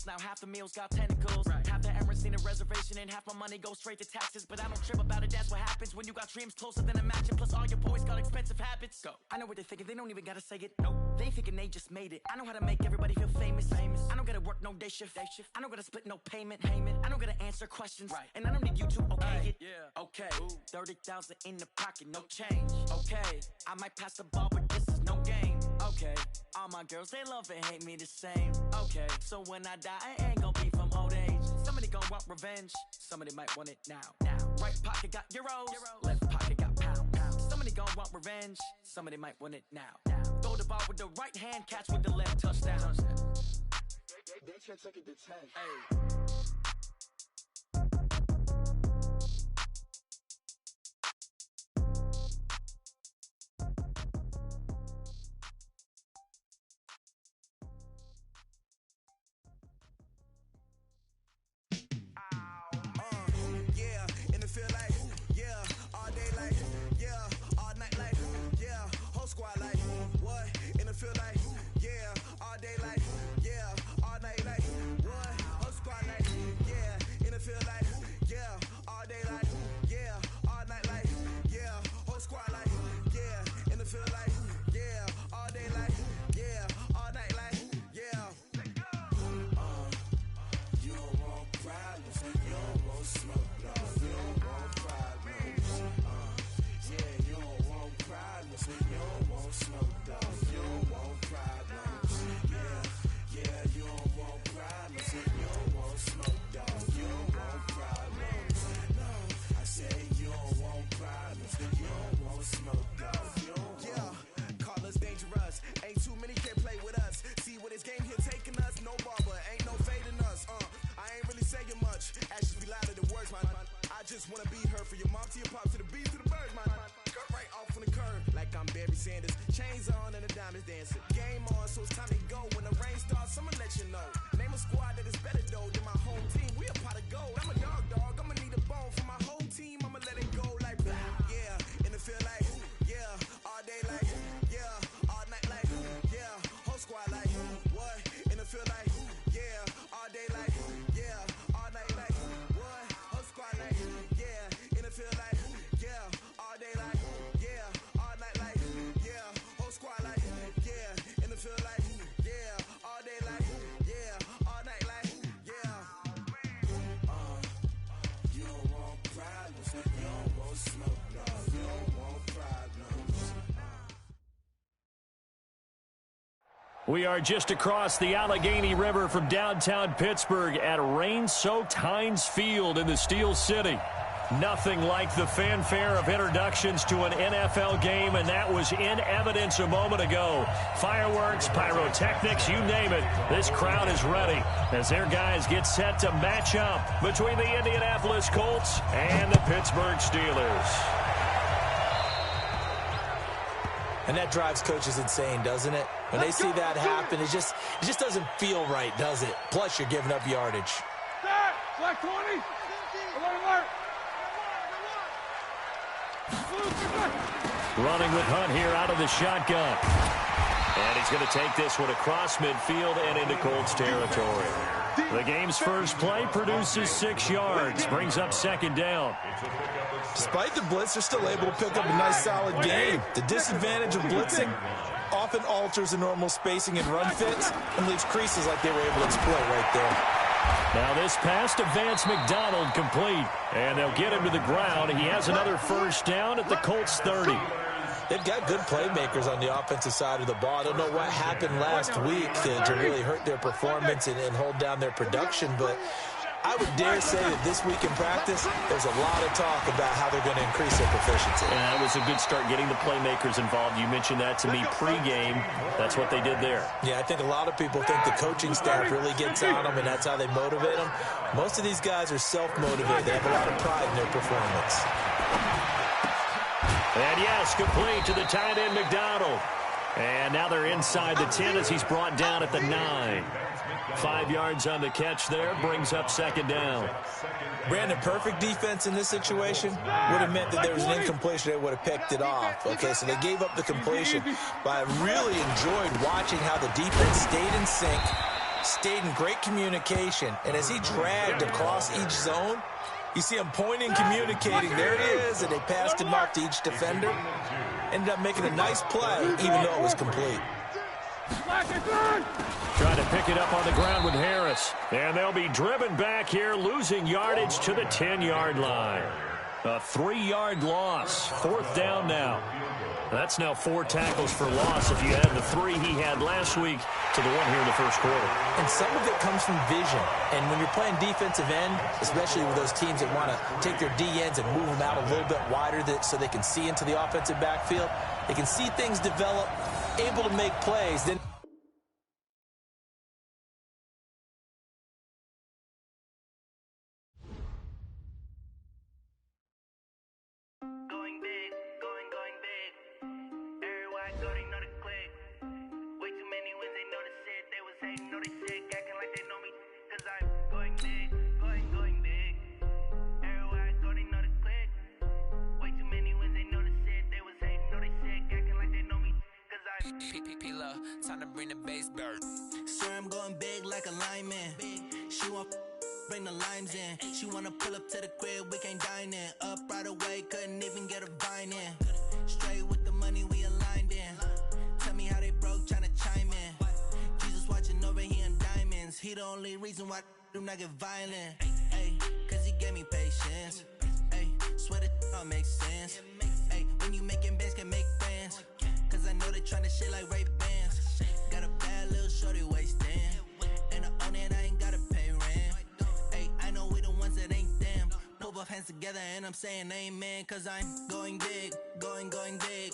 bills. Now half the meals got tentacles. Half the Emirates need a reservation and half my money goes straight to taxes. But I don't trip about it, that's what happens when you got dreams closer than a mansion. Plus all your boys got expensive habits. Go. I know what they're thinking, they don't even gotta say it. Nope. They thinking they just made it. I know how to make everybody feel famous. I don't gotta work no day shift. I don't gotta split no payment. I don't gotta answer questions. And I don't need you to okay it. Okay. 30,000 in the pocket, no change. Okay. I might pass the ball, but this is no game. Okay. All my girls, they love and hate me the same. Okay. So when I die, I ain't gonna be from old age. Somebody gonna want revenge. Somebody might want it now. Right pocket got euros. Left pocket got pounds. Somebody gonna want revenge. Somebody might want it now. Throw the ball with the right hand, catch with the left, touchdown. They can't take it to 10. Hey. Just wanna be her for your mom to your pop to the beat to the birds, man. Cut right off on the curb like I'm Barry Sanders. Chains on and the diamonds dancing. Game on, so it's time to go. When the rain starts, I'ma let you know. Name a squad that is better though than my home team. We a pot of gold. I'm a dog. I'ma need a bone for my whole team. I'ma let it go like yeah. In the field like yeah. All day like yeah. All night like yeah. Whole squad like what? In the field like yeah. All day like yeah. All night like what? Whole squad like yeah. In the field like yeah. All day like yeah. All night like yeah. Whole squad like yeah. In the field like yeah. All day like yeah. All night like yeah. You don't want problems. You don't want smoke. No. You don't want problems. We are just across the Allegheny River from downtown Pittsburgh at rain-soaked Heinz Field in the Steel City. Nothing like the fanfare of introductions to an NFL game, and that was in evidence a moment ago. Fireworks, pyrotechnics, you name it. This crowd is ready as their guys get set to match up between the Indianapolis Colts and the Pittsburgh Steelers. And that drives coaches insane, doesn't it? When they see that happen, it just doesn't feel right, does it? Plus, you're giving up yardage. Flag 20. Alert. Running with Hunt here out of the shotgun. And he's going to take this one across midfield and into Colts territory. The game's first play produces 6 yards, brings up second down. Despite the blitz, they're still able to pick up a nice solid game. The disadvantage of blitzing often alters the normal spacing and run fits and leaves creases like they were able to exploit right there. Now this pass to Vance McDonald complete, and they'll get him to the ground. He has another first down at the Colts 30. They've got good playmakers on the offensive side of the ball. I don't know what happened last week to really hurt their performance and hold down their production, but I would dare say that this week in practice, there's a lot of talk about how they're going to increase their proficiency. And that was a good start getting the playmakers involved. You mentioned that to me pregame. That's what they did there. Yeah, I think a lot of people think the coaching staff really gets on them, and that's how they motivate them. Most of these guys are self-motivated. They have a lot of pride in their performance. And yes, complete to the tight end, McDonald. And now they're inside the 10 as he's brought down at the 9. 5 yards on the catch there, brings up second down. Brandon, perfect defense in this situation would have meant that there was an incompletion. They would have picked it off. Okay, so they gave up the completion, but I really enjoyed watching how the defense stayed in sync stayed in great communication, and as he dragged across each zone, you see him pointing, communicating. There it is, and they passed him off to each defender. Ended up making a nice play, even though it was complete. Trying to pick it up on the ground with Harris. And they'll be driven back here, losing yardage to the 10-yard line. A 3-yard loss. 4th down now. That's now 4 tackles for loss if you add the 3 he had last week to the 1 here in the first quarter. And some of it comes from vision. And when you're playing defensive end, especially with those teams that want to take their D-ends and move them out a little bit wider so they can see into the offensive backfield, they can see things develop, able to make plays. Then time to bring the bass bird. Sir, I'm going big like a lineman. She want bring the limes in. She wanna pull up to the crib, we can't dine in. Up right away, couldn't even get a vine in. Straight with the money, we aligned in. Tell me how they broke, tryna chime in. Jesus watching over here in diamonds. He the only reason why do not get violent. Ay, cause he gave me patience. Ay, swear that all makes sense. Ay, when you making bands, can make friends. Cause I know they tryna shit like Ray Bans. Got a bad little shorty wasting. And I own it, I ain't gotta pay rent. Ay, I know we the ones that ain't them. Put both hands together and I'm saying amen. Cause I'm going big, going big.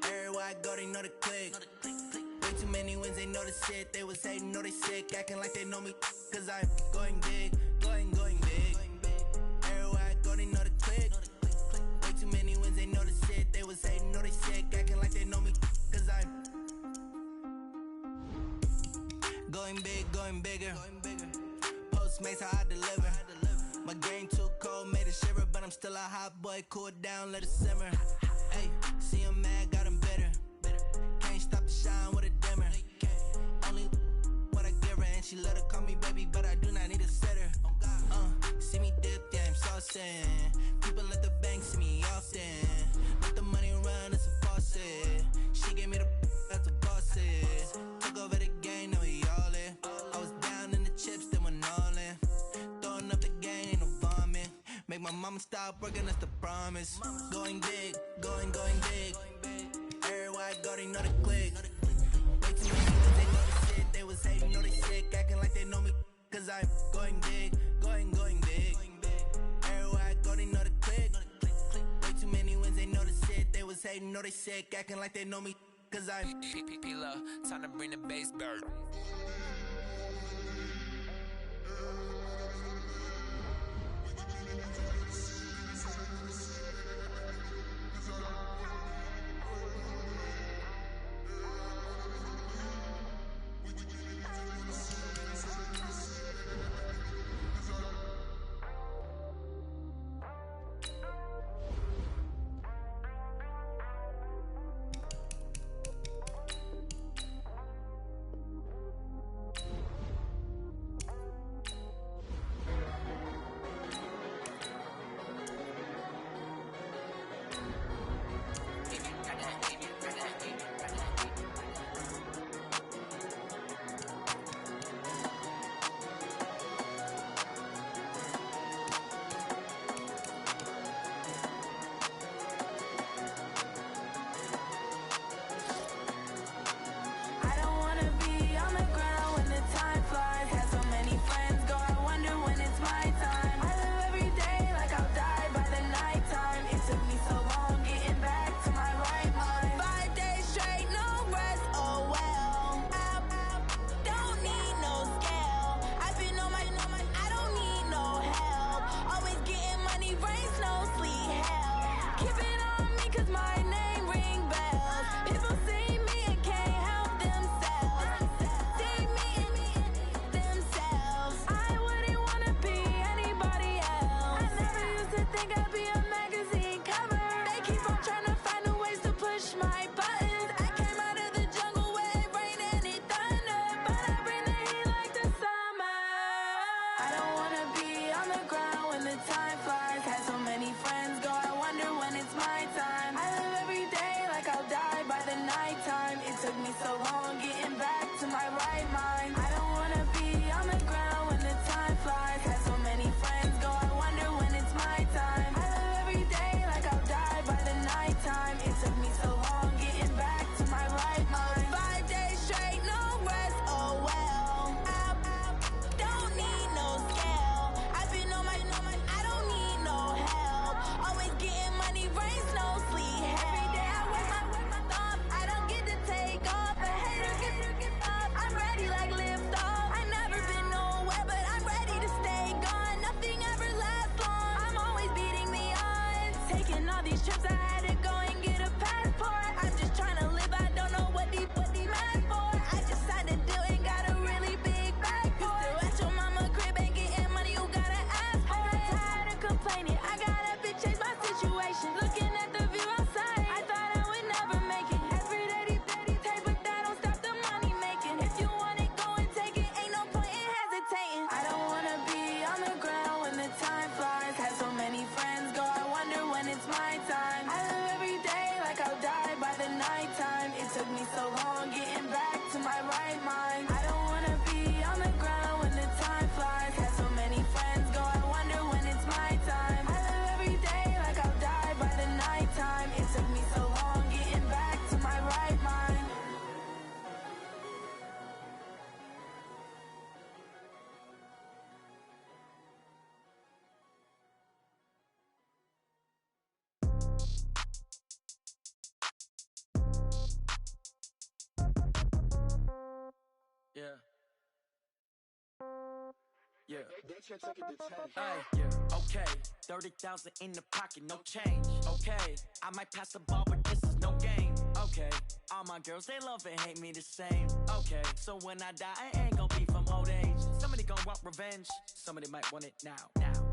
Everywhere I go, they know the click. Way too many wins, they know the shit. They was hating, know they sick, acting like they know me. Cause I'm going big, going big. Everywhere I go, they know the click. Way too many wins, they know the shit. They was hating, know they sick, acting like they know me. Cause I'm going big, going bigger. Postmates, how I deliver. My game too cold, made it shiver. But I'm still a hot boy, cool it down, let it simmer. Hey, see him mad, got him bitter. Can't stop the shine with a dimmer. Only what I give her, and she let her call me baby, but I do not need a sitter. See me dip, yeah, I'm saucing. People at the bank see me often. Let the money run, it's a faucet. She gave me the that's a boss is. Took over the game, now we all in. I was down in the chips, then went all in. Throwing up the game, ain't no vomit. Make my mama stop working, that's the promise. Going big, going big. Everywhere I go, they know the click. Way too many niggas, they know the shit. They was hating, know they sick, acting like they know me. Cause I'm going big, going big. Everywhere I go, they know the click. Way too many wins, they know the shit. They was hating, know they sick, acting like they know me. Cause I'm P-P-P-Love, time to bring the bass bird. Yeah. Yeah. Hey, yeah. Okay. 30,000 in the pocket, no change. Okay. I might pass the ball, but this is no game. Okay. All my girls, they love and hate me the same. Okay. So when I die, I ain't gonna be from old age. Somebody gonna want revenge. Somebody might want it now.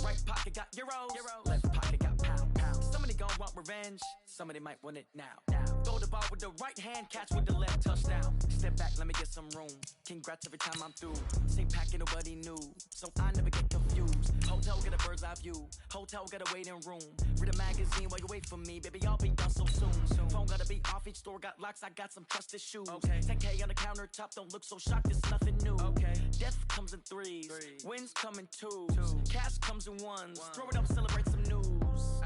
Right pocket got euros. Left pocket got pound. Somebody gonna want revenge. Somebody might want it now. Throw the ball with the right hand, catch with the left, touchdown. Step back, let me get some room. Congrats every time I'm through. Same packet, nobody knew, so I never get confused. Hotel get a bird's eye view. Hotel got a waiting room. Read a magazine while you wait for me, baby. I'll be done so soon. Phone gotta be off. Each store got locks. I got some trusted shoes. 10K on the countertop. Don't look so shocked. It's nothing new. Death comes in threes. Wins come in twos. Cash comes in ones. Throw it up, celebrate some news.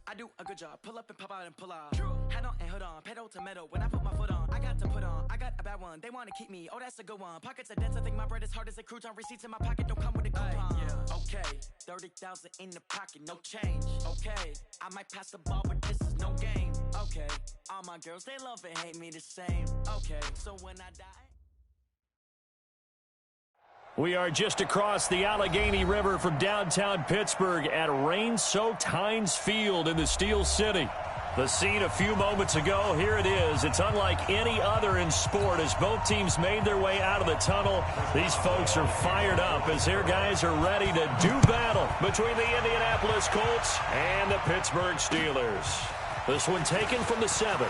I do a good job. Pull up and pop out and pull out. Head on and hood on. Pedal to metal. When I put my foot on, I got to put on. I got a bad one. They want to keep me. Oh, that's a good one. Pockets are dense. I think my bread is hard as a crouton. Receipts in my pocket don't come with a coupon. Okay. 30,000 in the pocket. No change. Okay. I might pass the ball, but this is no game. Okay. All my girls, they love and hate me the same. Okay. So when I die... We are just across the Allegheny River from downtown Pittsburgh at rain-soaked Heinz Field in the Steel City. The scene a few moments ago, here it is. It's unlike any other in sport as both teams made their way out of the tunnel. These folks are fired up as their guys are ready to do battle between the Indianapolis Colts and the Pittsburgh Steelers. This one taken from the 7.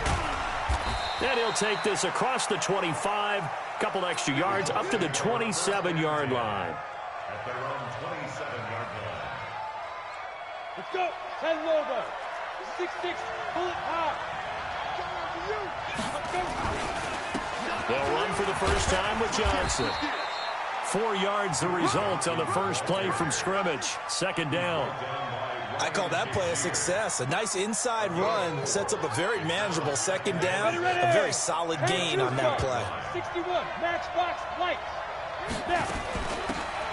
And he'll take this across the 25. Couple extra yards up to the 27-yard line. At their own 27-yard line. Let's go. 10 logo. 6-6. Pull it high. They'll run for the first time with Johnson. 4 yards the result on the first play from scrimmage. Second down. I call that play a success. A nice inside run sets up a very manageable second down. A very solid gain on that play. 61, matchbox, lights.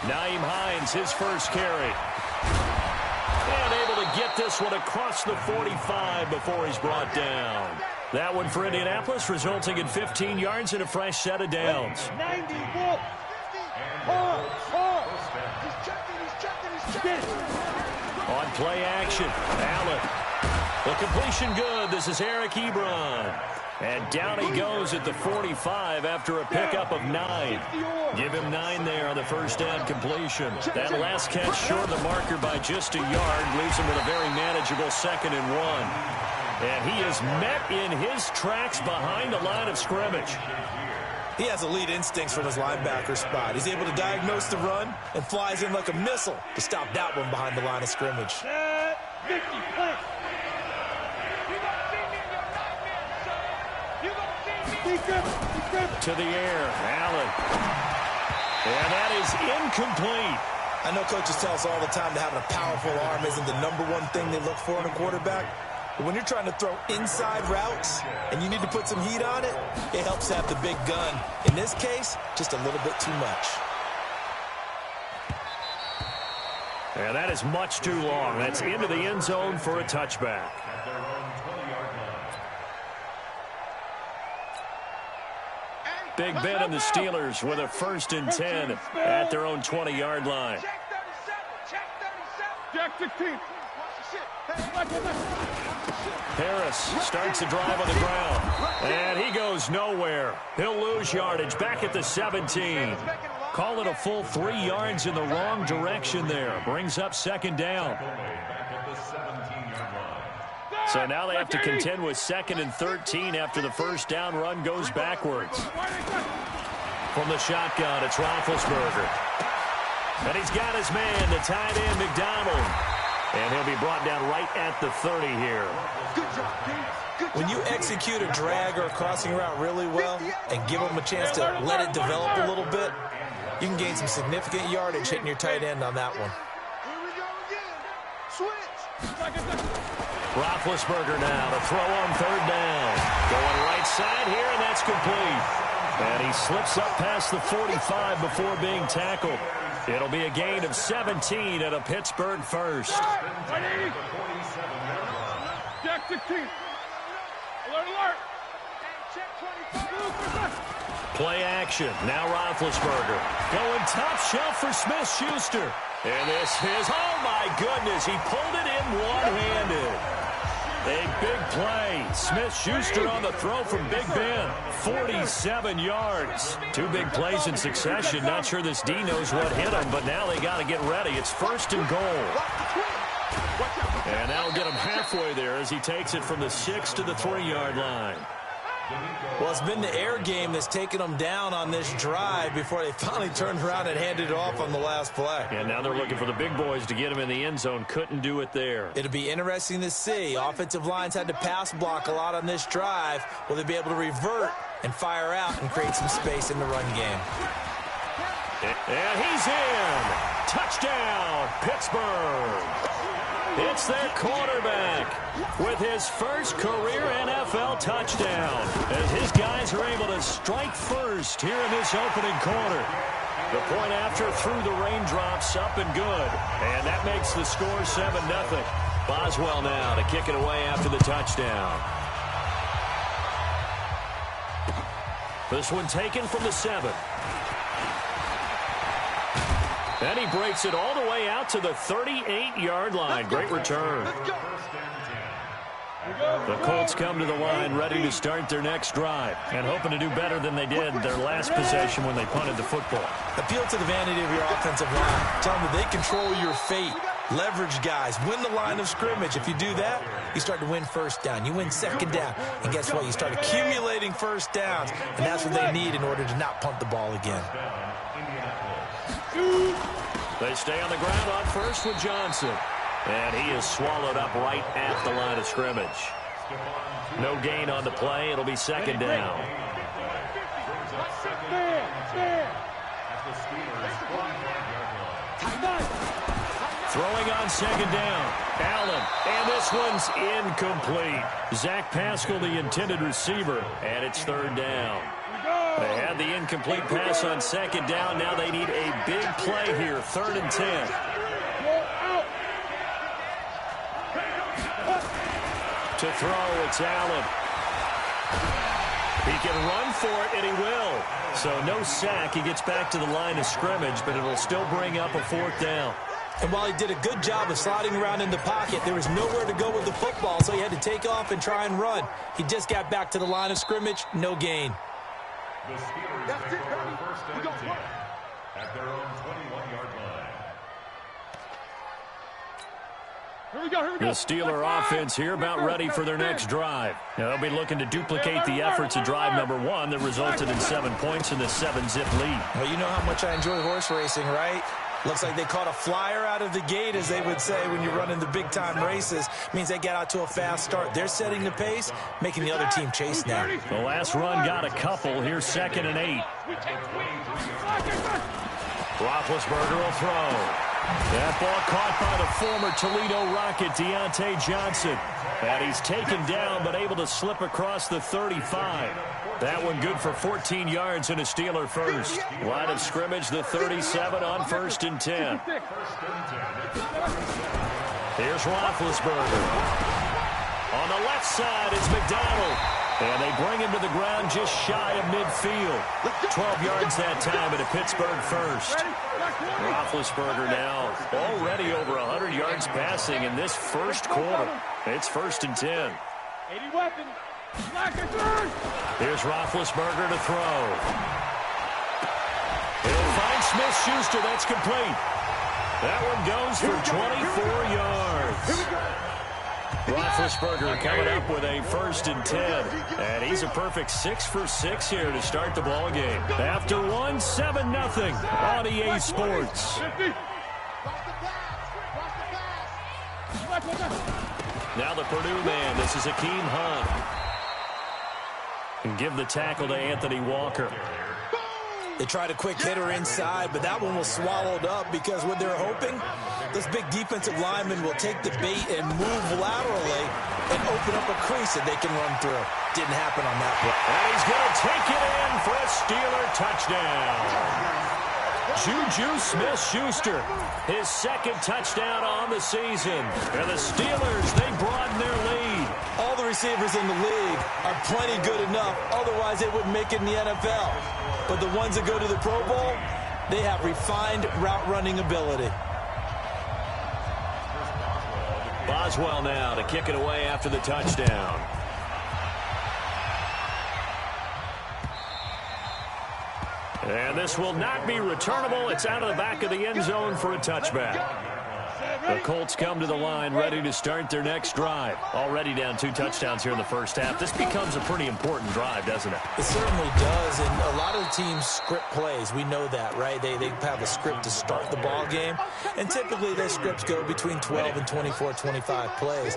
Naeem Hines, his first carry. And able to get this one across the 45 before he's brought down. That one for Indianapolis, resulting in 15 yards and a fresh set of downs. 91. He's checking. On play action, Allen. The completion good. This is Eric Ebron. And down he goes at the 45 after a pickup of 9. Give him 9 there on the first down completion. That last catch short of the marker by just a yard leaves him with a very manageable 2nd and 1. And he is met in his tracks behind the line of scrimmage. He has elite instincts from his linebacker spot. He's able to diagnose the run and flies in like a missile to stop that one behind the line of scrimmage. 50, play. To the air, Allen. And that is incomplete. I know coaches tell us all the time that having a powerful arm isn't the #1 thing they look for in a quarterback. But when you're trying to throw inside routes and you need to put some heat on it, it helps to have the big gun. In this case, just a little bit too much. And that is much too long. That's into the end zone for a touchback. Big Ben and the Steelers with a 1st and 10 at their own 20-yard line. Jack 16. Harris starts the drive on the ground, and he goes nowhere. He'll lose yardage back at the 17. Call it a full 3 yards in the wrong direction there. Brings up 2nd down. So now they have to contend with 2nd and 13 after the first down run goes backwards. From the shotgun, it's Roethlisberger. And he's got his man, the tight end, McDonald. And he'll be brought down right at the 30 here. When you execute a drag or a crossing route really well and give them a chance to let it develop a little bit, you can gain some significant yardage hitting your tight end on that one. Roethlisberger now to throw on 3rd down. Going right side here, and that's complete. And he slips up past the 45 before being tackled. It'll be a gain of 17 and a Pittsburgh first. Jack 16. Alert, alert. Play action. Now Roethlisberger. Going top shelf for Smith-Schuster. And this is, oh my goodness, he pulled it in one-handed. A big play. Smith-Schuster on the throw from Big Ben. 47 yards. Two big plays in succession. Not sure this D knows what hit him, but now they got to get ready. It's 1st and goal. And that'll get him halfway there as he takes it from the 6 to the 3-yard line. Well, it's been the air game that's taken them down on this drive before they finally turned around and handed it off on the last play. And now they're looking for the big boys to get him in the end zone. Couldn't do it there. It'll be interesting to see. Offensive lines had to pass block a lot on this drive. Will they be able to revert and fire out and create some space in the run game? And he's in. Touchdown, Pittsburgh. It's their quarterback with his first career NFL touchdown as his guys are able to strike first here in this opening quarter. The point after through the raindrops, up and good. And that makes the score 7-0. Boswell now to kick it away after the touchdown. This one taken from the 7. And he breaks it all the way out to the 38-yard line. Great return. The Colts come to the line ready to start their next drive and hoping to do better than they did their last possession when they punted the football. Appeal to the vanity of your offensive line. Tell them that they control your fate. Leverage guys. Win the line of scrimmage. If you do that, you start to win first down. You win second down. And guess what? You start accumulating first downs. And that's what they need in order to not punt the ball again. They stay on the ground on first with Johnson. And he is swallowed up right at the line of scrimmage. No gain on the play. It'll be second down. Throwing on second down. Allen. And this one's incomplete. Zach Pascal, the intended receiver. And it's third down. They had the incomplete pass on second down. Now they need a big play here. 3rd and 10. To throw, it's Allen. He can run for it, and he will. So no sack. He gets back to the line of scrimmage, but it'll still bring up a 4th down. And while he did a good job of sliding around in the pocket, there was nowhere to go with the football, so he had to take off and try and run. He just got back to the line of scrimmage. No gain. The Steelers are first and 10 at their own 21-yard line. Here we go. The Steeler offense here about ready for their next drive. Now they'll be looking to duplicate the efforts of drive number 1 that resulted in 7 points in the 7-zip lead. Well, you know how much I enjoy horse racing, right? Looks like they caught a flyer out of the gate, as they would say when you run in the big-time races. Means they get out to a fast start. They're setting the pace, making the other team chase now. The last run got a couple. Here's 2nd and 8. Roethlisberger will throw. That ball caught by the former Toledo Rocket, Deontay Johnson. And he's taken down, but able to slip across the 35. That one good for 14 yards and a Steeler first. Line of scrimmage, the 37 on 1st and 10. Here's Roethlisberger. On the left side is McDonald. And they bring him to the ground just shy of midfield. 12 yards that time and a Pittsburgh first. Roethlisberger now already over 100 yards passing in this first quarter. It's 1st and 10. 80 weapons. Here's Roethlisberger to throw. He'll find Smith-Schuster. That's complete. That one goes for 24 yards. Roethlisberger coming up with a 1st and 10. And he's a perfect 6 for 6 here to start the ball game. After 7-0 on EA Sports. Now the Purdue man. This is Akeem Hunt. And give the tackle to Anthony Walker. They tried a quick hitter inside, but that one was swallowed up because what they're hoping, this big defensive lineman will take the bait and move laterally and open up a crease that they can run through. Didn't happen on that play. And he's going to take it in for a Steeler touchdown. Juju Smith-Schuster, his 2nd touchdown on the season. And the Steelers, they broaden their lead. All the receivers in the league are plenty good enough. Otherwise, they wouldn't make it in the NFL. but the ones that go to the Pro Bowl, they have refined route running ability. Boswell now to kick it away after the touchdown. And this will not be returnable. It's out of the back of the end zone for a touchback. The Colts come to the line ready to start their next drive. Already down 2 touchdowns here in the first half. This becomes a pretty important drive, doesn't it? It certainly does, and a lot of the teams script plays. We know that, right? They have a script to start the ball game, and typically those scripts go between 12 and 24, 25 plays.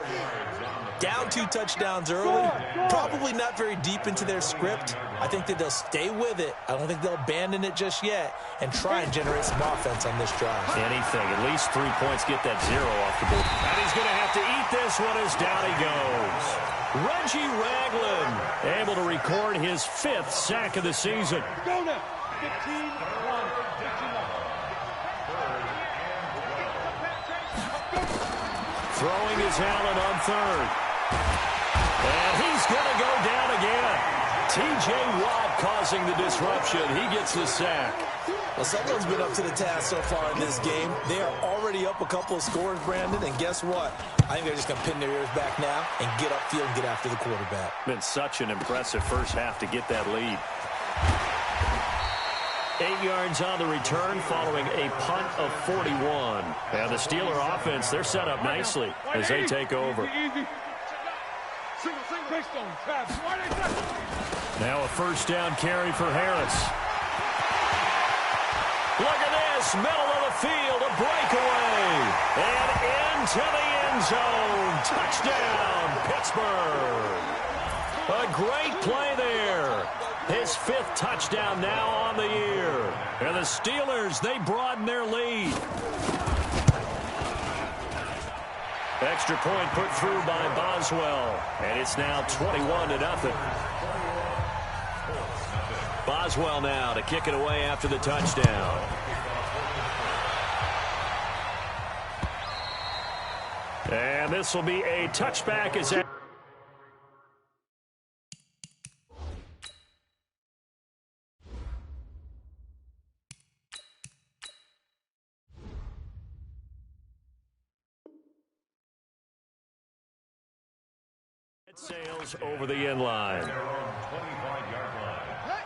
Down 2 touchdowns early, probably not very deep into their script. I think that they'll stay with it. I don't think they'll abandon it just yet and try and generate some offense on this drive. Anything, at least 3 points, get that 0 off the board. And he's going to have to eat this one as down he goes. Reggie Ragland able to record his 5th sack of the season. Go now. 15-1. Throwing is Allen on 3rd. And he's going to go down again. T.J. Watt causing the disruption. He gets the sack. Well, someone's been up to the task so far in this game. They are already up a couple of scores, Brandon, and guess what? I think they're just going to pin their ears back now and get upfield and get after the quarterback. Been such an impressive first half to get that lead. 8 yards on the return following a punt of 41. And the Steeler offense, they're set up nicely as they take over. Now a first down carry for Harris. Look at this, middle of the field, a breakaway. And into the end zone. Touchdown, Pittsburgh. A great play there. His 5th touchdown now on the year. And the Steelers, they broaden their lead. Extra point put through by Boswell. And it's now 21-0. Boswell now to kick it away after the touchdown. And this will be a touchback as sails over the end line.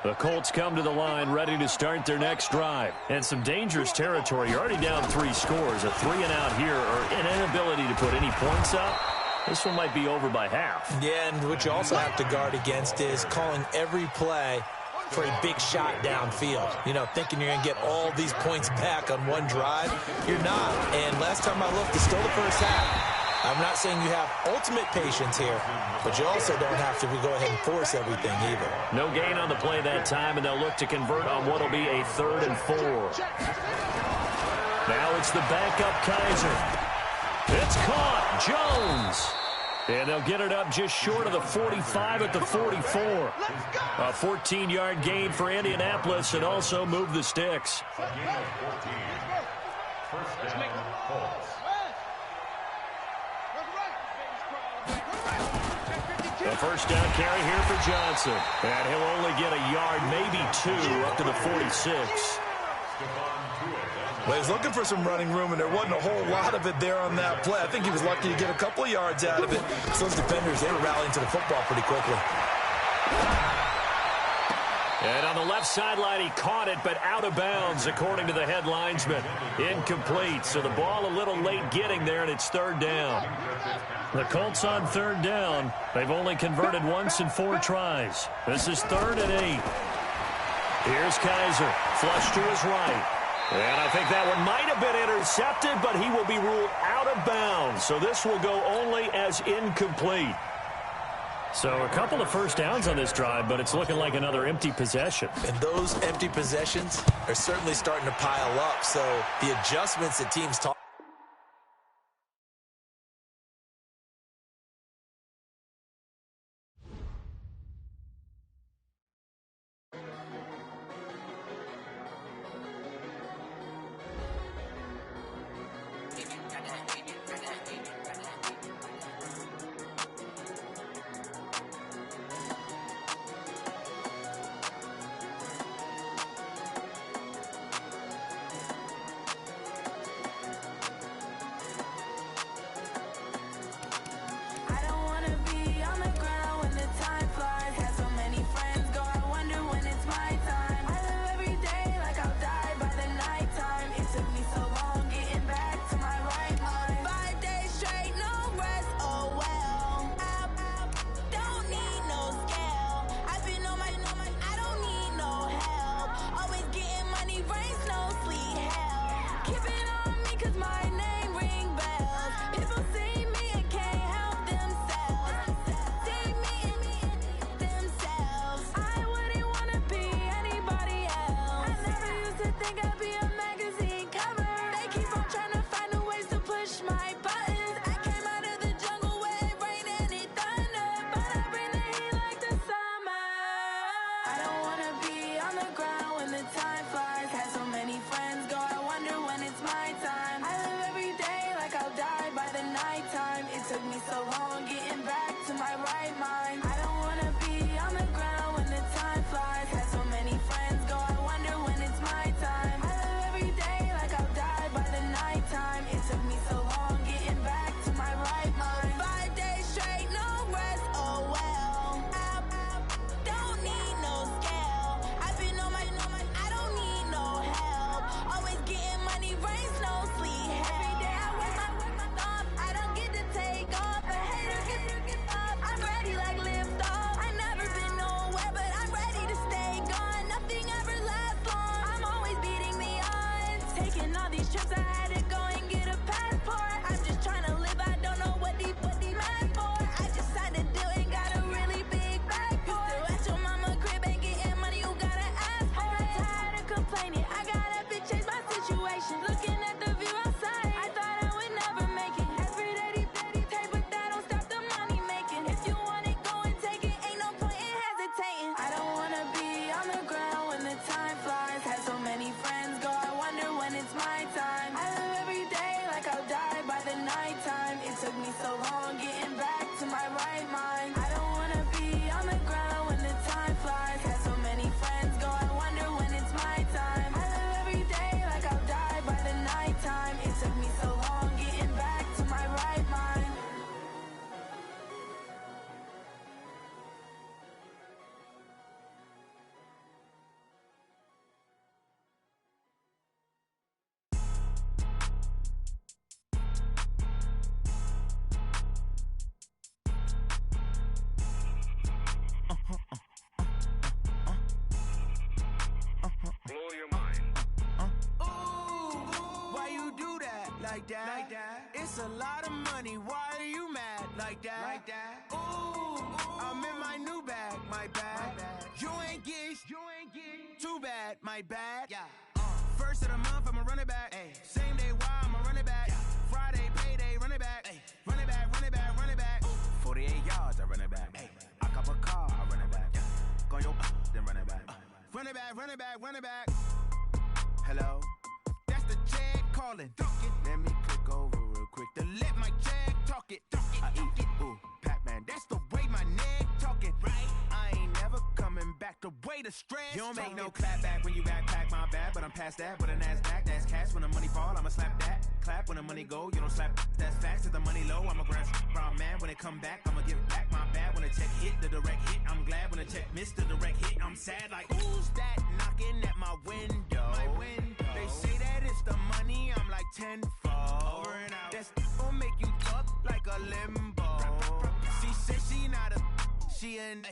The Colts come to the line ready to start their next drive. And some dangerous territory. You're already down 3 scores. A 3-and-out here or an inability to put any points up. This one might be over by half. Yeah, and what you also have to guard against is calling every play for a big shot downfield. You know, thinking you're going to get all these points back on one drive. You're not. And last time I looked, it's still the first half. I'm not saying you have ultimate patience here, but you also don't have to go ahead and force everything either. No gain on the play that time, and they'll look to convert on what will be a 3rd and 4. Now it's the backup Kaiser. It's caught. Jones. And they'll get it up just short of the 45 at the 44. A 14-yard gain for Indianapolis and also move the sticks. First down, Colts. A first down carry here for Johnson. And he'll only get a yard, maybe 2, up to the 46. Well, he was looking for some running room, and there wasn't a whole lot of it there on that play. I think he was lucky to get a couple of yards out of it. So those defenders, they were rallying to the football pretty quickly. And on the left sideline, he caught it, but out of bounds, according to the head linesman. Incomplete, so the ball a little late getting there, and it's 3rd down. The Colts on 3rd down. They've only converted once in 4 tries. This is 3rd and 8. Here's Kaiser, flush to his right. And I think that one might have been intercepted, but he will be ruled out of bounds. So this will go only as incomplete. So a couple of first downs on this drive, but it's looking like another empty possession. And those empty possessions are certainly starting to pile up. So the adjustments that teams talk. my time. I live every day like I'll die by the nighttime. It took me so long getting back to my right mind. I don't wanna be on the ground when the time flies. Had so many friends go, I wonder when it's my time. I live every day like I'll die by the nighttime. It took me so long getting back to my right mind. 5 days straight, no rest, oh well. I don't need no scale. I've been on my, I don't need no help. Always getting money, rain, snow, sleet. Every day I work my thumb. I don't get to take off. A hater get up. I'm ready like lift off. I never been nowhere, but I'm ready to stay gone. Nothing ever lasts long. I'm always beating the odds. Taking all these trips, I had to go and get a passport. I'm just trying to live. I don't know what the mad for. I just signed a deal and got a really big bag for it. Still at your mama crib and getting money, you gotta ask for it. I got tired of complaining. I gotta be change my situation. Looking at the view outside, I thought I would never make it. Every day they take, but that don't stop the money making. If you want it, go and take it. Ain't no point in hesitating. I don't wanna be on the ground when the time flies. Had so many friends go, I wonder when it's my time. I live every day like I'll die by the nighttime. It took me so long getting back to my right mind. I don't wanna be on the ground when the time flies. Had so many friends go, I wonder when it's my time. I live every day like I'll die by the nighttime. It took me so long getting back to my right mind. Blow your mind. Why you do that? Like that? Like that? It's a lot of money. Why are you mad? Like that? Like that? Ooh, I'm in my new bag. My bag. You ain't get. Too bad. My bad. Yeah. First of the month, I'ma run it back. Ay. Same day, why I'ma run it back. Friday, payday, run it back. Ay. Run it back, run it back, run it back. 48 yards, I run it back. Ay. I cop a car, I run it back. Go your then run it back. Run it back, run it back, run it back. Hello? That's the jag calling. Let me click over real quick to let my jag talk it. I eat it, ooh, Pac-Man. That's the way my neck talking. Right? I ain't never coming back. The way the stress. You don't make no clap back when you backpack my bad, but I'm past that. But a NASDAQ, that's cash. When the money fall, I'ma slap that. Clap when the money go, you don't slap. That's facts. If the money low, I'ma grab brown man. When it come back, I'ma give back my bad. When the check hit, the direct hit. I'm glad when the check missed the direct hit. I'm sad like, who's that knocking at my window? My window. They say that it's the money, I'm like tenfold. Over and out. That's gon' make you fuck like a limbo. She said she not a, she an.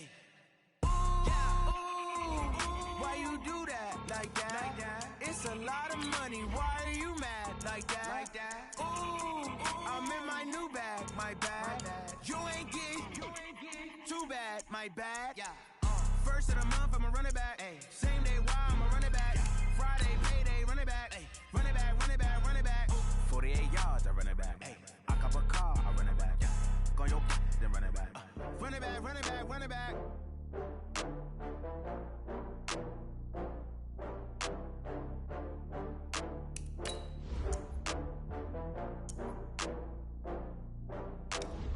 Why you do that? Like that? Like that? It's a lot of money. Why are you mad? Like that? Like that? Ooh, I'm in my new bag. My bad. You ain't get. Too bad. My bad. Yeah. First of the month, I'ma run it back. Ay. Same day, why I'ma run it back. Friday, payday, run it back. Ay. Run it back, run it back, run it back. 48 yards, I run it back. Ay. I cop a car, I run it back. Go your then run it back. Run it back, run it back, run it back.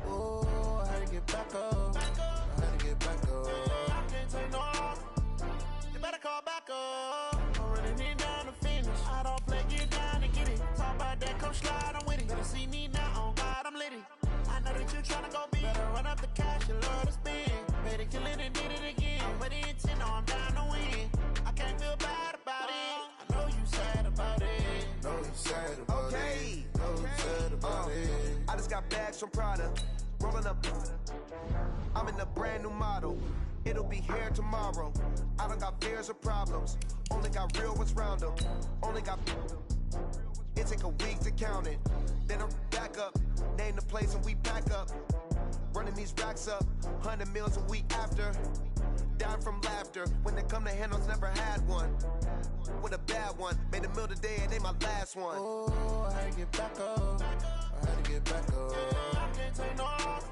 Oh, I had to get back up. I had to get back up. I can't take no loss. You better call back up. I'm running it down to finish. I don't play, get down and get it. Talk about that, come slide, I'm with it. Better see me now, on God, I'm litty. I know that you tryna go big. Better run up the cash, you love to spend. Better kill it and did it again. I'm with the intent, no, I'm down to win. I can't feel bad about it. I know you sad about it. Know you sad about it. Know you sad about it. I just got bags from Prada. Rolling up. I'm in a brand new model. It'll be here tomorrow. I don't got fears or problems. Only got real ones round them. Only got. It take a week to count it. Then I'm back up. Name the place and we back up. Running these racks up. 100 meals a week after. Dying from laughter. When they come to handles, never had one. With a bad one. Made a meal today and they my last one. Oh, I had to get back up. I had to get back up. I can't take no loss.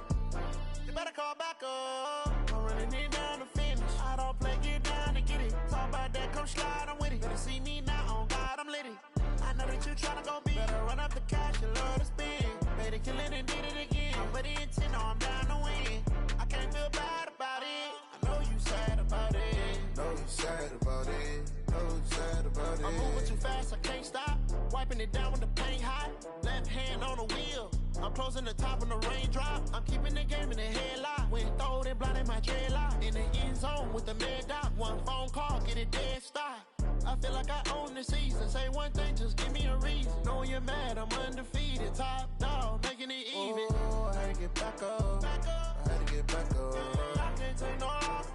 You better call back up. I'm running it down to finish. I don't play, get down to get it. Talk about that, come slide, I'm with it. Better see me now, on God, I'm litty. I I know that you tryna go big. Better run up the cash, you love to spend. Better kill it and did it again. I'm with the intent, no, I'm down to win. I can't feel bad about it. I know you sad about it. Know you sad about it. Know you sad about it. I'm moving too fast, I can't stop. Wiping it down with the paint hot. Left hand on the wheel. I'm closing the top on the raindrop. I'm keeping the game in the headlock. When throwed and blinded my dreadlock. In the end zone with the mad dot. One phone call, get it dead stop. I feel like I own the season. Say one thing, just give me a reason. Knowing you're mad, I'm undefeated. Top dog, making it even. Oh, I had to get back up. I had to get back up. I can't take no loss.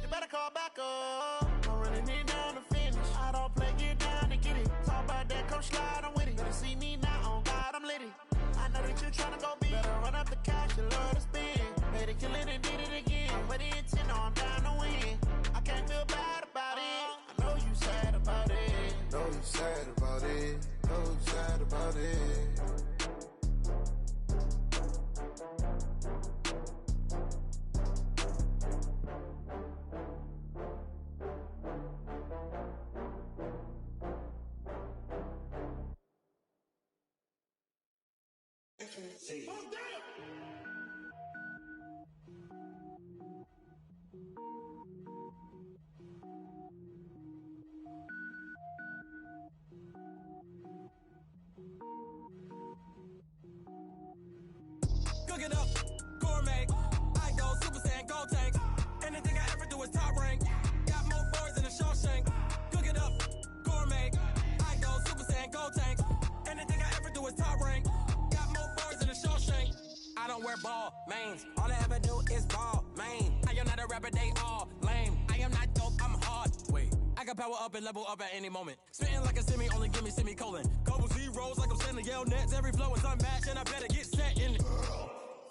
You better call back up. I'm running it down to finish. I don't play, get down and get it. Talk about that, come slide, I'm with it. Better see me now, on God, I'm litty. I know that you tryna go big. Better run up the cash, you love to spend. Better kill it and did it again. But the intent, no, I'm down to win. I can't feel bad about it. I know you sad about it. Know you sad about it. Know you sad about it. Cook it up, gourmet. I go Super Saiyan, gold tank. Anything I ever do is top rank. Got more boys than a Shawshank. Cook it up, gourmet. I go Super Saiyan, gold tank. Anything I ever do is top rank. Got more boys than a Shawshank. I don't wear ball mains. All I ever do is ball main. I am not a rapper, they all lame. I am not dope, I'm hard. Wait, I can power up and level up at any moment. Spitting like a semi, only give me semicolon. Couple zeros like I'm sending yell nets. Every flow is unmatched and I better get set in it.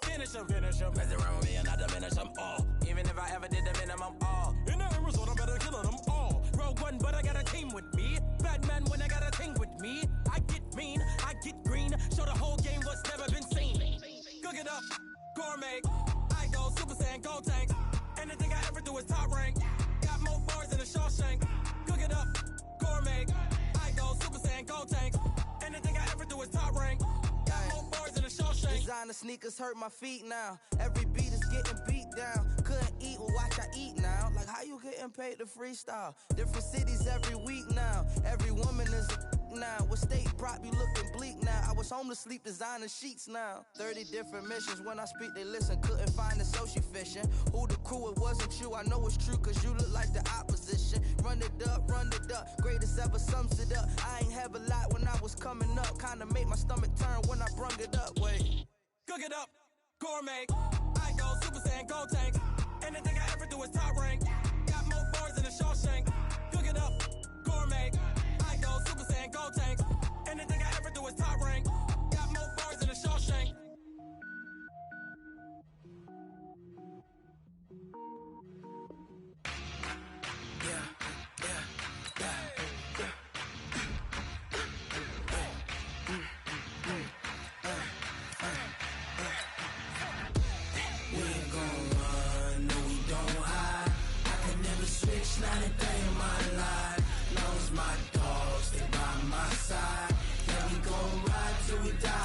Finish them. Mess around with me and I diminish them all. Even if I ever did the minimum all. In the end result, I'm better killing them all. Rogue one, but I got a team with me. Batman when I got a thing with me. I get mean, I get green. Show the whole game what's never been seen. Cook it up, gourmet. I go Super Saiyan, gold tank. Anything I ever do is top rank. Got more bars than a Shawshank. Cook it up, gourmet. I go Super Saiyan, gold tank. Anything I ever do is top rank. Got more bars than a Shawshank. Designer sneakers hurt my feet now. Every beat is getting beat down. Couldn't eat, well watch I eat now. Like how you getting paid to freestyle? Different cities every week now. Every woman is a now. What state prop you looking bleak now? I was home to sleep, designer sheets now. 30 different missions. When I speak they listen. Couldn't find it, so she fishing. Who the crew, it wasn't you. I know it's true cause you look like the opposition. Run it up, greatest ever sums it up. I ain't have a lot when I was coming up. Kinda made my stomach turn when I brung it up. Wait. Cook it up, gourmet. I go Super Saiyan, gold tank. Anything I ever do is top rank. Got more bars than a Shawshank. Cook it up, gourmet. I go Super Saiyan, gold tank. Anything I ever do is top rank. Got more bars than a Shawshank. Not a day in my life. Knows my dogs, they by my side. Yeah, we gon' ride till we die.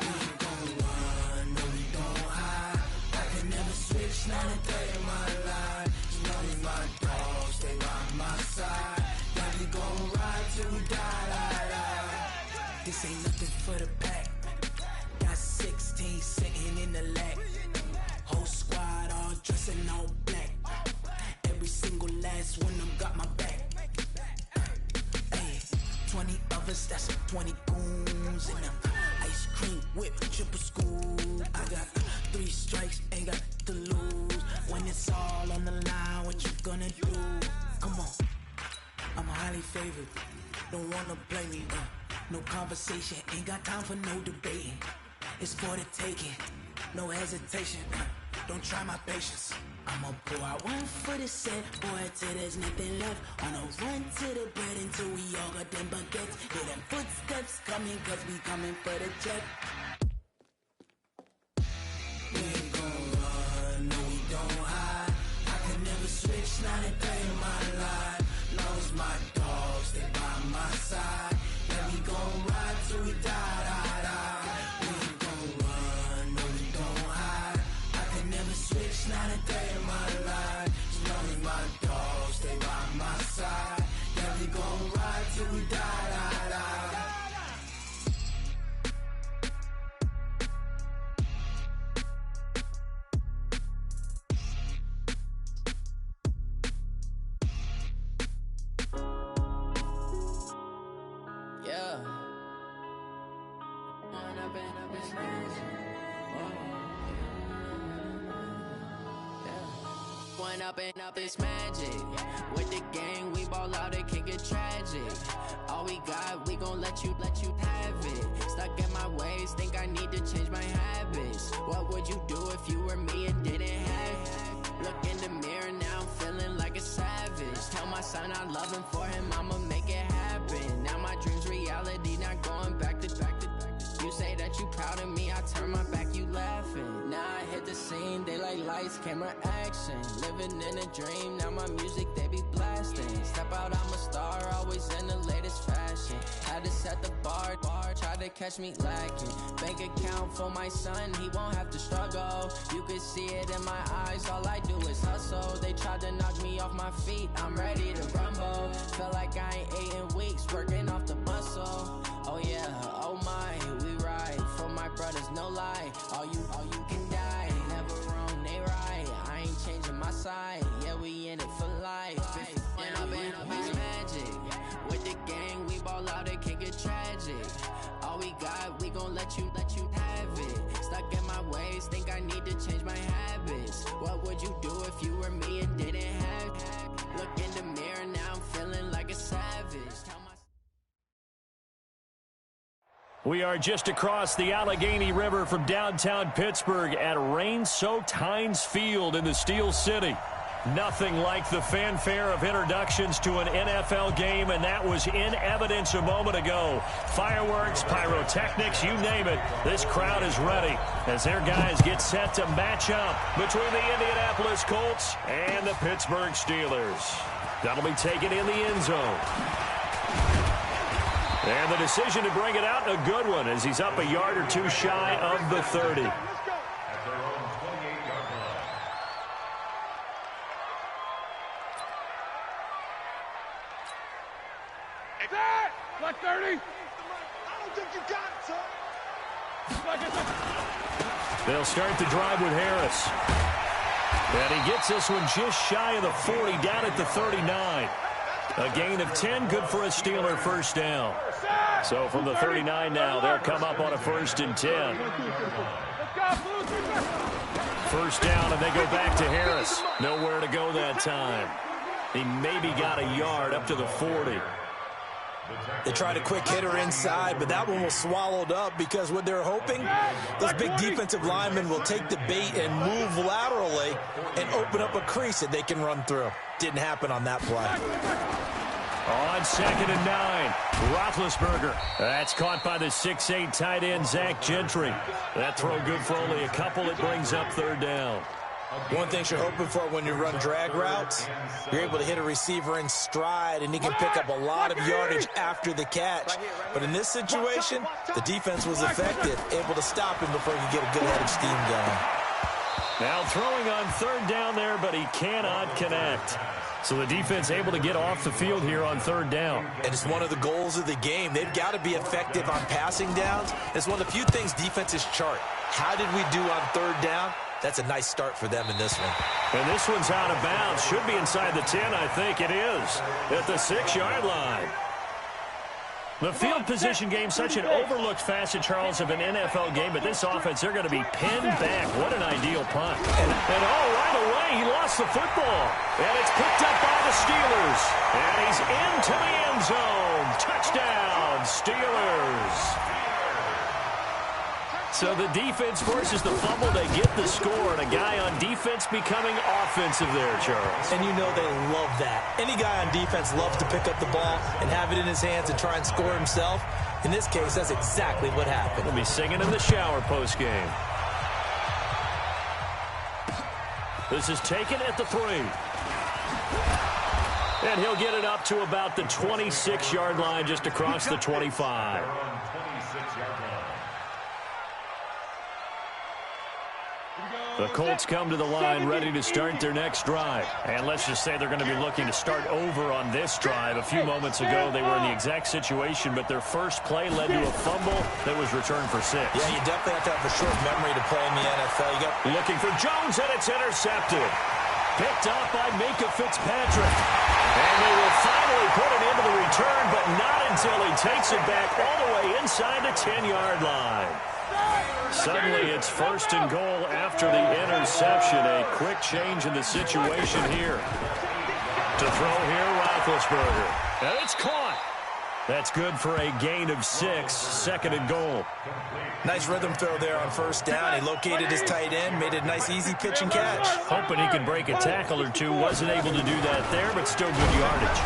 We ain't gon' run, no we don't hide. I can never switch, not a day in my life. Knows my dogs, they by my side. Yeah, we gon' ride till we die. This ain't nothing for the pack. Got 16 sitting in the lap. Whole squad all dressing all black. Every single last one of them got my back. Hey, 20 of us, that's 20 goons in them. Ice cream whip, triple school. I got 3 strikes, ain't got to lose. When it's all on the line, what you gonna do? Come on, I'm highly favored. Don't wanna blame me, no conversation, ain't got time for no debating. It's for the taking, no hesitation. Don't try my patience. I'ma pour out one for the set, boy, till there's nothing left. On a run to the bread until we all got them baguettes. Hear them footsteps coming, cause we coming for the check. We ain't gon' run, no we don't hide. I can never switch, not a day in my life. Knows my dogs, they by my side. till we die, die, die. We ain't gon' run, no, we gon' hide. I can never switch, not a day in my life. As long as my dogs stay by my side. Yeah, we gon' ride till we die, die, die. Up it's magic. With the gang, we ball out, it can get tragic. All we got, we gon' let you have it. Stuck in my ways, think I need to change my habits. What would you do if you were me and didn't have it? Look in the mirror, now I'm feeling like a savage. Tell my son I love him, for him I'ma make it happen. Now my dream's reality, not going back to. You say that you proud of me, I turn my back, you laughing. Now I hit the scene, they like lights, camera, action. Living in a dream, now my music, they be blasting. Step out, I'm a star, always in the latest fashion. Had to set the bar, try to catch me lacking. Bank account for my son, he won't have to struggle. You could see it in my eyes, all I do is hustle. They tried to knock me off my feet, I'm ready to rumble. Feel like I ain't ate in weeks, working off the muscle. Oh yeah, oh my, we ride for my brothers, no lie. All you can die, never wrong, they right. I ain't changing my side, yeah, we in it for life. And I've been magic. With the gang, we ball out, it can get tragic. All we got, we gon' let you have it. Stuck in my ways, think I need to change my habits. What would you do if you were me and didn't have it? Look in the mirror, now I'm feeling like a savage. We are just across the Allegheny River from downtown Pittsburgh at rain-soaked Heinz Field in the Steel City. Nothing like the fanfare of introductions to an NFL game, and that was in evidence a moment ago. Fireworks, pyrotechnics, you name it. This crowd is ready as their guys get set to match up between the Indianapolis Colts and the Pittsburgh Steelers. That'll be taken in the end zone. And the decision to bring it out, a good one, as he's up a yard or two shy of the 30. Like 30. I don't think you got it, son. They'll start the drive with Harris. And he gets this one just shy of the 40, down at the 39. A gain of 10, good for a Steeler first down. So from the 39 now, they'll come up on a 1st and 10. First down, and they go back to Harris. Nowhere to go that time. He maybe got a yard up to the 40. They tried a quick hitter inside, but that one was swallowed up because what they're hoping, those big defensive linemen will take the bait and move laterally and open up a crease that they can run through. Didn't happen on that play. On 2nd and 9, Roethlisberger. That's caught by the 6'8" tight end, Zach Gentry. That throw good for only a couple. It brings up 3rd down. One thing you're hoping for when you run drag routes, you're able to hit a receiver in stride, and he can pick up a lot of yardage after the catch. But in this situation, the defense was effective, able to stop him before he could get a good head of steam going. Now throwing on 3rd down there, but he cannot connect. So the defense able to get off the field here on 3rd down. And it's one of the goals of the game. They've got to be effective on passing downs. It's one of the few things defenses chart. How did we do on 3rd down? That's a nice start for them in this one. And this one's out of bounds. Should be inside the 10, I think it is. At the 6-yard line. The field position game, such an overlooked facet, Charles, of an NFL game, but this offense, they're going to be pinned back. What an ideal punt. And right away, he lost the football. And it's picked up by the Steelers. And he's into the end zone. Touchdown, Steelers. So the defense forces the fumble. They get the score, and a guy on defense becoming offensive there, Charles. And you know they love that. Any guy on defense loves to pick up the ball and have it in his hands and try and score himself. In this case, that's exactly what happened. He'll be singing in the shower postgame. This is taken at the 3. And he'll get it up to about the 26-yard line, just across the 25. The Colts come to the line ready to start their next drive. And let's just say they're going to be looking to start over on this drive. A few moments ago, they were in the exact situation, but their first play led to a fumble that was returned for 6. Yeah, you definitely have to have a short memory to play in the NFL. You got looking for Jones, and it's intercepted. Picked up by Minka Fitzpatrick. And they will finally put it into the return, but not until he takes it back all the way inside the 10-yard line. Suddenly, it's 1st and goal after the interception. A quick change in the situation here. To throw here, Roethlisberger. And it's caught. That's good for a gain of 6, 2nd and goal. Nice rhythm throw there on 1st down. He located his tight end, made a nice easy pitch and catch. Hoping he could break a tackle or two. Wasn't able to do that there, but still good yardage.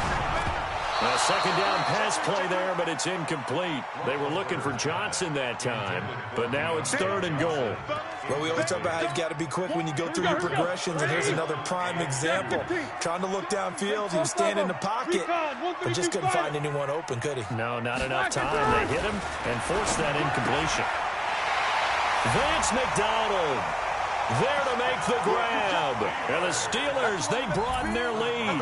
A 2nd down pass play there, but it's incomplete. They were looking for Johnson that time, but now it's 3rd and goal. Well, we always talk about how you've got to be quick when you go through your progressions, and here's another prime example. Trying to look downfield, he was standing in the pocket, but just couldn't find anyone open, could he? No, not enough time. They hit him and forced that incompletion. Vance McDonald there to make the grab. And the Steelers, they broaden their lead.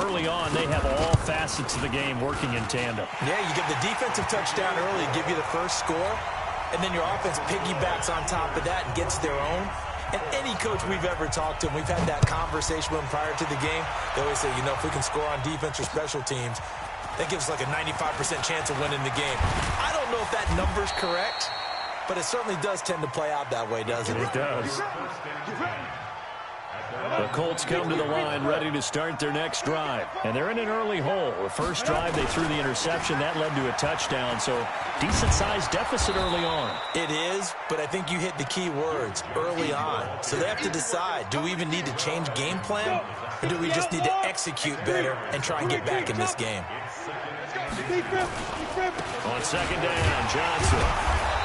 Early on, they have all facets of the game working in tandem. Yeah, you give the defensive touchdown early, give you the first score, and then your offense piggybacks on top of that and gets their own. And any coach we've ever talked to, and we've had that conversation with them prior to the game, they always say, you know, if we can score on defense or special teams, that gives like a 95% chance of winning the game. I don't know if that number's correct, but it certainly does tend to play out that way, doesn't it? It does. The Colts come to the line ready to start their next drive. And they're in an early hole. The first drive, they threw the interception. That led to a touchdown, so decent-sized deficit early on. It is, but I think you hit the key words, early on. So they have to decide, do we even need to change game plan, or do we just need to execute better and try and get back in this game? On 2nd down, Johnson.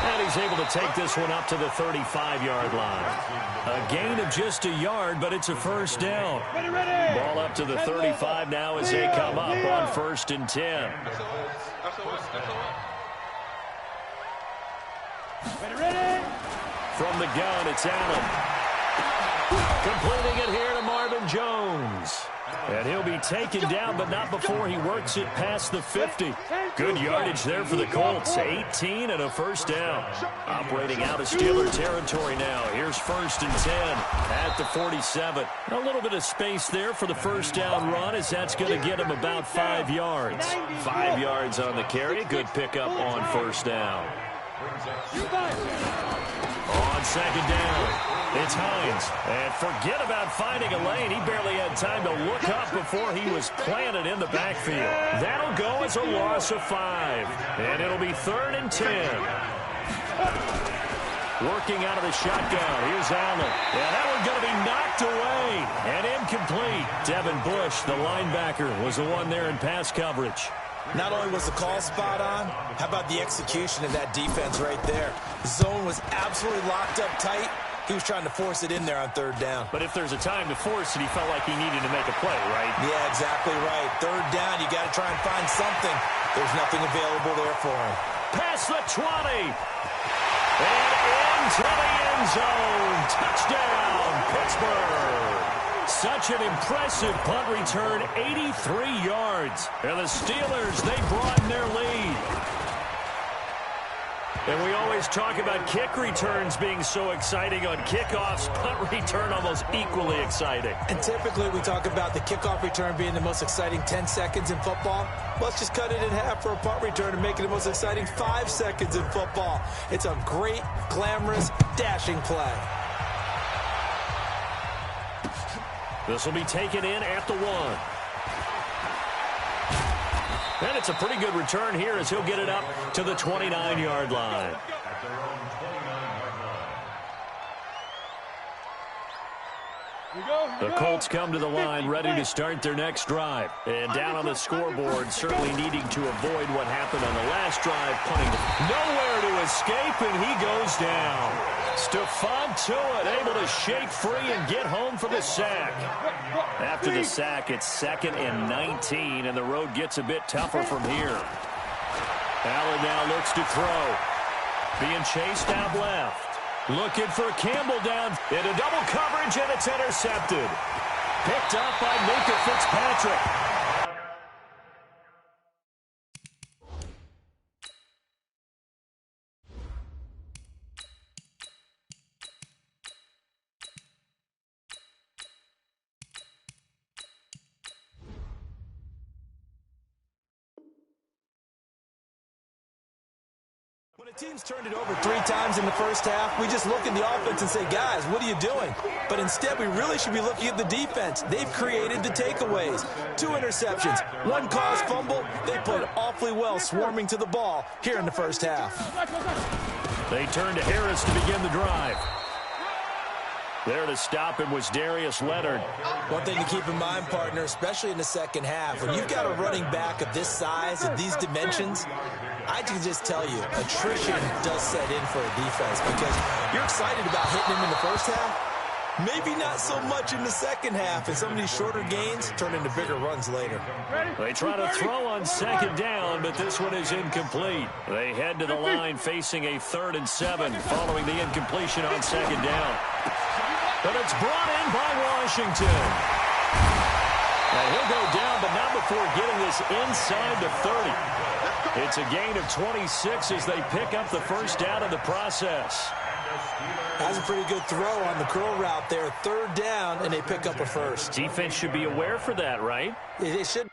And he's able to take this one up to the 35-yard line. A gain of just a yard, but it's a 1st down. Ball up to the 35 now as they come up on 1st and 10. From the gun, it's Allen. Completing it here to Marvin Jones. And he'll be taken down, but not before he works it past the 50. Good yardage there for the Colts. 18 and a 1st down. Operating out of Steeler territory now. Here's 1st and 10 at the 47. A little bit of space there for the 1st down run, as that's going to get him about 5 yards. 5 yards on the carry. Good pickup on 1st down. On 2nd down. It's Hines, and forget about finding a lane. He barely had time to look up before he was planted in the backfield. That'll go as a loss of 5, and it'll be 3rd and 10. Working out of the shotgun. Here's Allen. Yeah, that one's going to be knocked away and incomplete. Devin Bush, the linebacker, was the one there in pass coverage. Not only was the call spot on, how about the execution of that defense right there? The zone was absolutely locked up tight. He was trying to force it in there on 3rd down. But if there's a time to force it, he felt like he needed to make a play, right? Yeah, exactly right. 3rd down, you got to try and find something. There's nothing available there for him. Past the 20. And into the end zone. Touchdown, Pittsburgh. Such an impressive punt return, 83 yards. And the Steelers, they broaden their lead. And we always talk about kick returns being so exciting on kickoffs. Punt return almost equally exciting. And typically we talk about the kickoff return being the most exciting 10 seconds in football. Let's just cut it in half for a punt return and make it the most exciting 5 seconds in football. It's a great, glamorous, dashing play. This will be taken in at the 1. And it's a pretty good return here as he'll get it up to the 29-yard line. The Colts come to the line ready to start their next drive. And down on the scoreboard, certainly needing to avoid what happened on the last last drive, punting. Nowhere to escape, and he goes down. Stephon Tuitt able to shake free and get home for the sack. After the sack, it's 2nd and 19, and the road gets a bit tougher from here. Allen now looks to throw. Being chased out left. Looking for Campbell down into double coverage, and it's intercepted. Picked up by Minka Fitzpatrick. When a team's turned it over 3 times in the first half, we just look at the offense and say, guys, what are you doing? But instead, we really should be looking at the defense. They've created the takeaways. 2 interceptions, 1 caused fumble. They played awfully well swarming to the ball here in the first half. They turn to Harris to begin the drive. There to stop him was Darius Leonard. One thing to keep in mind, partner, especially in the second half, when you've got a running back of this size and these dimensions, I can just tell you, attrition does set in for a defense because you're excited about hitting him in the first half. Maybe not so much in the second half, and some of these shorter gains turn into bigger runs later. They try to throw on 2nd down, but this one is incomplete. They head to the line facing a 3rd and 7 following the incompletion on 2nd down. But it's brought in by Washington. And he'll go down, but not before getting this inside the 30. It's a gain of 26 as they pick up the first down in the process. That's a pretty good throw on the curl route there. 3rd down, and they pick up a first. Defense should be aware for that, right? It should.